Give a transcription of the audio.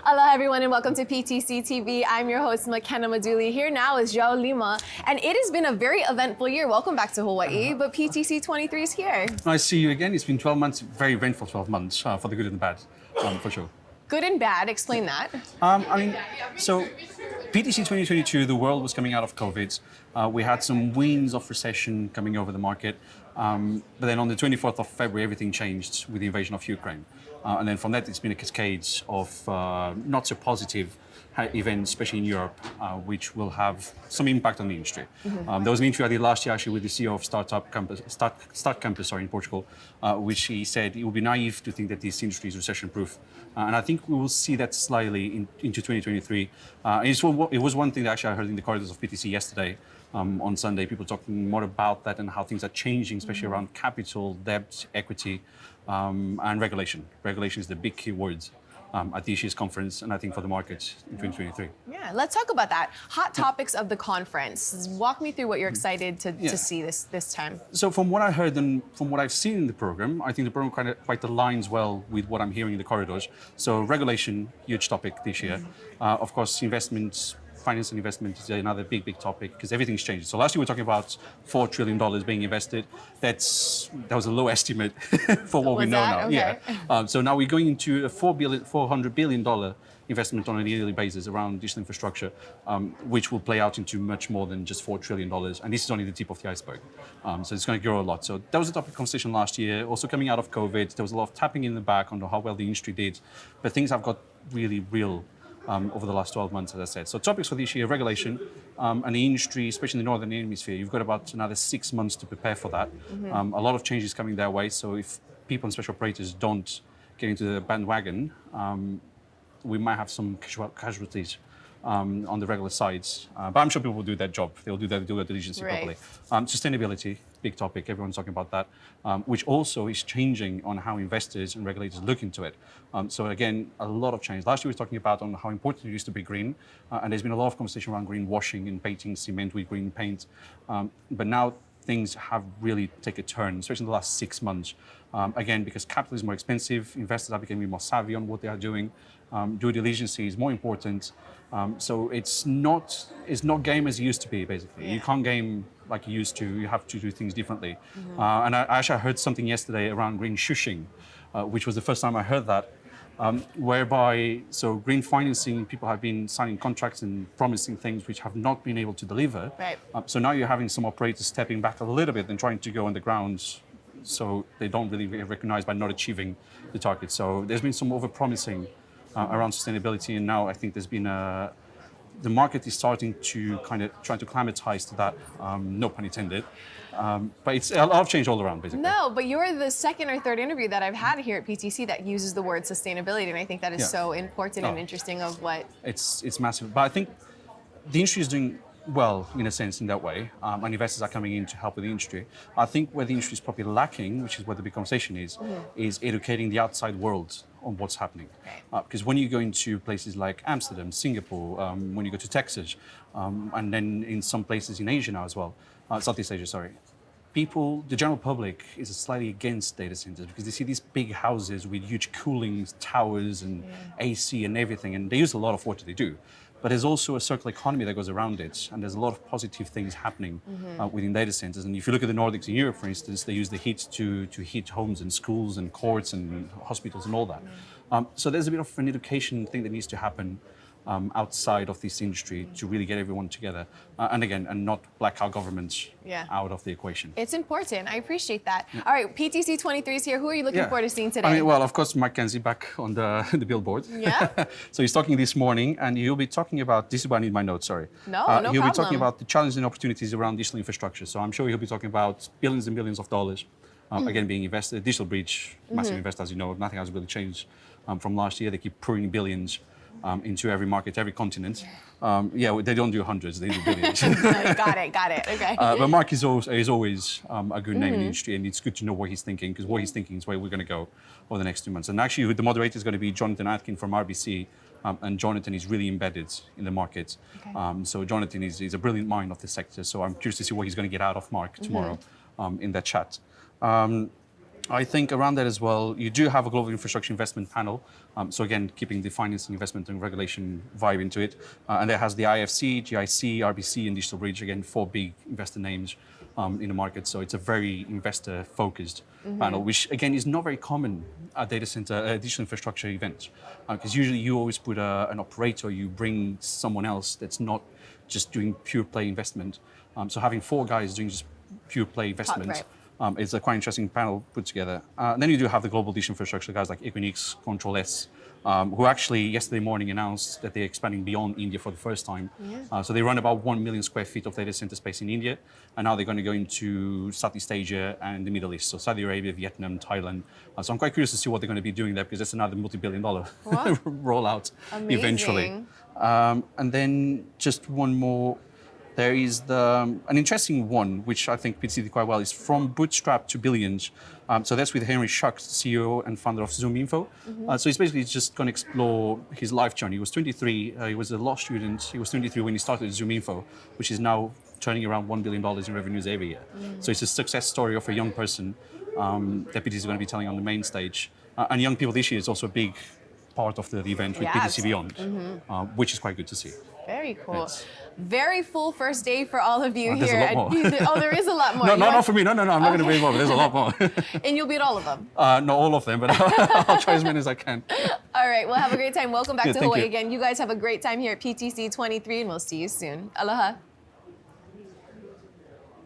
Hello everyone and welcome to PTC-TV. I'm your host McKenna Maduli. Here now is João Lima, and it has been a very eventful year. Welcome back to Hawaii, but PTC'23 is here. Nice to see you again. It's been 12 months, very eventful 12 months, for the good and the bad, for sure. Good and bad, explain that. So PTC 2022, the world was coming out of COVID. We had some winds of recession coming over the market. But then on the 24th of February, everything changed with the invasion of Ukraine. And then from that, it's been a cascade of not so positive events, especially in Europe, which will have some impact on the industry. There was an interview I did last year actually with the CEO of Start Campus in Portugal, which he said it would be naive to think that this industry is recession-proof. And I think we will see that slightly into 2023. It was one thing that actually I heard in the corridors of PTC yesterday. On Sunday, people talking more about that and how things are changing, especially around capital, debt, equity, and regulation. Regulation is the big key words at this year's conference, and I think for the market in 2023. Yeah, let's talk about that. Hot topics of the conference. Walk me through what you're excited to see this time. So from what I heard and from what I've seen in the program, I think the program quite aligns well with what I'm hearing in the corridors. So regulation, huge topic this year. Of course, investments. Finance and investment is another big topic because everything's changed. So last year we were talking about $4 trillion being invested. That was a low estimate for what we know now. Okay. Yeah. So now we're going into a $400 billion investment on a yearly basis around digital infrastructure, which will play out into much more than just $4 trillion. And this is only the tip of the iceberg. So it's going to grow a lot. So that was a topic of conversation last year. Also coming out of COVID, there was a lot of tapping in the back on how well the industry did. But things have got really real over the last 12 months, as I said. So topics for this year, regulation, and the industry, especially in the Northern Hemisphere, you've got about another 6 months to prepare for that. A lot of changes coming their way, so if people and special operators don't get into the bandwagon, we might have some casualties on the regular sides. But I'm sure people will do their job. They'll do their diligence properly. Sustainability, big topic. Everyone's talking about that, which also is changing on how investors and regulators look into it. So again, a lot of change. Last year we were talking about on how important it is to be green, and there's been a lot of conversation around greenwashing and painting cement with green paint. But now things have really taken a turn, especially in the last 6 months. Again, because capital is more expensive, investors are becoming more savvy on what they are doing. Due diligence is more important. So it's not game as it used to be, basically. Yeah. You can't game like you used to. You have to do things differently. And I actually heard something yesterday around green shushing, which was the first time I heard that, whereby, so green financing, people have been signing contracts and promising things which have not been able to deliver. Right. So now you're having some operators stepping back a little bit and trying to go on the ground, so they don't really get recognized by not achieving the target. So there's been some over-promising around sustainability, and now I think there's been the market is starting to kind of try to climatize to that, no pun intended. But it's a lot of change all around, basically. No, but you're the second or third interview that I've had here at PTC that uses the word sustainability, and I think that is so important and interesting of what... It's massive, but I think the industry is doing well, in a sense, in that way, and investors are coming in to help with the industry. I think where the industry is probably lacking, which is where the big conversation is educating the outside world on what's happening. Because when you go into places like Amsterdam, Singapore, when you go to Texas, and then in some places in Asia now as well, Southeast Asia, sorry, the general public is slightly against data centers because they see these big houses with huge cooling towers and AC and everything, and they use a lot of what they do. But there's also a circular economy that goes around it, and there's a lot of positive things happening within data centers. And if you look at the Nordics in Europe, for instance, they use the heat to heat homes and schools and courts and hospitals and all that. So there's a bit of an education thing that needs to happen outside of this industry to really get everyone together. And not black out governments out of the equation. It's important. I appreciate that. All right, PTC'23 is here. Who are you looking forward to seeing today? Well, of course, Mike Kenzie back on the billboard. Yeah. So he's talking this morning, and he'll be talking about, this is why I need my notes, sorry. No problem. He'll be talking about the challenges and opportunities around digital infrastructure. So I'm sure he'll be talking about billions and billions of dollars, again, being invested. Digital breach, massive invest, as you know, nothing has really changed from last year. They keep pouring billions into every market, every continent. They don't do hundreds, they do billions. Got it, okay. But Mark is always a good name in the industry, and it's good to know what he's thinking, because what he's thinking is where we're going to go over the next 2 months. And actually, the moderator is going to be Jonathan Atkin from RBC, and Jonathan is really embedded in the market. So Jonathan is a brilliant mind of the sector, so I'm curious to see what he's going to get out of Mark tomorrow in that chat. I think around that as well, you do have a global infrastructure investment panel. So again, keeping the financing, investment and regulation vibe into it. And that has the IFC, GIC, RBC, and Digital Bridge, again, 4 big investor names in the market. So it's a very investor-focused panel, which again is not very common at data center, digital infrastructure events. Because usually you always put an operator, you bring someone else that's not just doing pure play investment. So having 4 guys doing just pure play investment. Right. It's a quite interesting panel put together. Then you do have the global digital infrastructure guys like Equinix, Control S, who actually yesterday morning announced that they're expanding beyond India for the first time. So they run about 1 million square feet of data center space in India, and now they're going to go into Southeast Asia and the Middle East, so Saudi Arabia, Vietnam, Thailand. So I'm quite curious to see what they're going to be doing there, because that's another multi-billion-dollar rollout eventually. And then just one more. There is an interesting one, which I think PTC did quite well, is From Bootstrap to Billions. So that's with Henry Schuck, CEO and founder of Zoom Info. So he's basically just going to explore his life journey. He was 23, he was a law student. He was 23 when he started Zoom Info, which is now turning around $1 billion in revenues every year. So it's a success story of a young person that PTC is going to be telling on the main stage. And young people this year is also a big part of the event with PTC Beyond, which is quite good to see. Very cool. Yes. Very full first day for all of you there's here. a lot more. Oh, there is a lot more. No, not for me. No, I'm not going to be involved. There's a lot more. And you'll beat all of them. Not all of them, but I'll try as many as I can. All right. Well, have a great time. Welcome back to Thank Hawaii you. again. You guys have a great time here at PTC 23, and we'll see you soon. Aloha.